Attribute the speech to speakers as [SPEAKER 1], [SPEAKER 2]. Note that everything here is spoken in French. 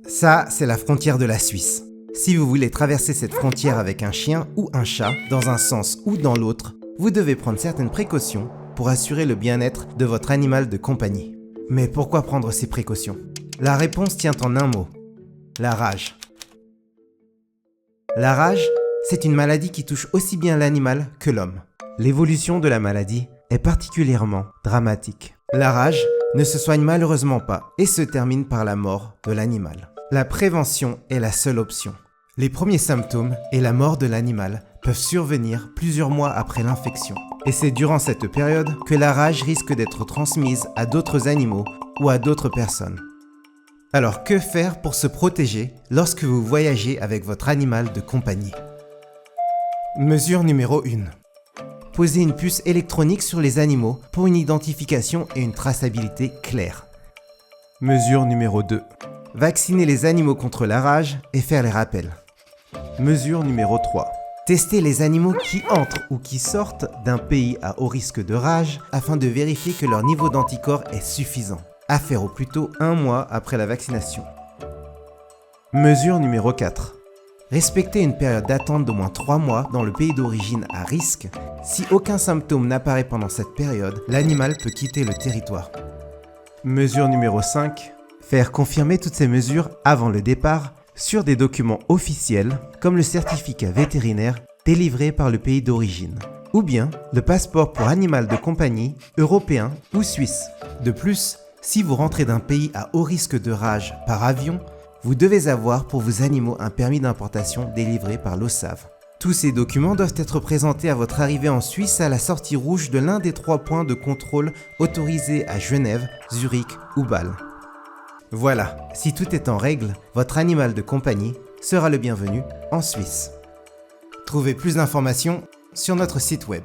[SPEAKER 1] Ça, c'est la frontière de la Suisse. Si vous voulez traverser cette frontière avec un chien ou un chat, dans un sens ou dans l'autre, vous devez prendre certaines précautions pour assurer le bien-être de votre animal de compagnie. Mais pourquoi prendre ces précautions? La réponse tient en un mot: la rage. La rage, c'est une maladie qui touche aussi bien l'animal que l'homme. L'évolution de la maladie est particulièrement dramatique. La rage ne se soigne malheureusement pas et se termine par la mort de l'animal. La prévention est la seule option. Les premiers symptômes et la mort de l'animal peuvent survenir plusieurs mois après l'infection. Et c'est durant cette période que la rage risque d'être transmise à d'autres animaux ou à d'autres personnes. Alors que faire pour se protéger lorsque vous voyagez avec votre animal de compagnie? Mesure numéro 1. Posez une puce électronique sur les animaux pour une identification et une traçabilité claire. Mesure numéro 2. Vacciner les animaux contre la rage et faire les rappels. Mesure numéro 3. Tester les animaux qui entrent ou qui sortent d'un pays à haut risque de rage afin de vérifier que leur niveau d'anticorps est suffisant. À faire au plus tôt 1 mois après la vaccination. Mesure numéro 4. Respectez une période d'attente d'au moins 3 mois dans le pays d'origine à risque. Si aucun symptôme n'apparaît pendant cette période, l'animal peut quitter le territoire. Mesure numéro 5. Faire confirmer toutes ces mesures avant le départ sur des documents officiels comme le certificat vétérinaire délivré par le pays d'origine ou bien le passeport pour animal de compagnie européen ou suisse. De plus, si vous rentrez d'un pays à haut risque de rage par avion, vous devez avoir pour vos animaux un permis d'importation délivré par l'OSAV. Tous ces documents doivent être présentés à votre arrivée en Suisse à la sortie rouge de l'un des 3 points de contrôle autorisés à Genève, Zurich ou Bâle. Voilà, si tout est en règle, votre animal de compagnie sera le bienvenu en Suisse. Trouvez plus d'informations sur notre site web.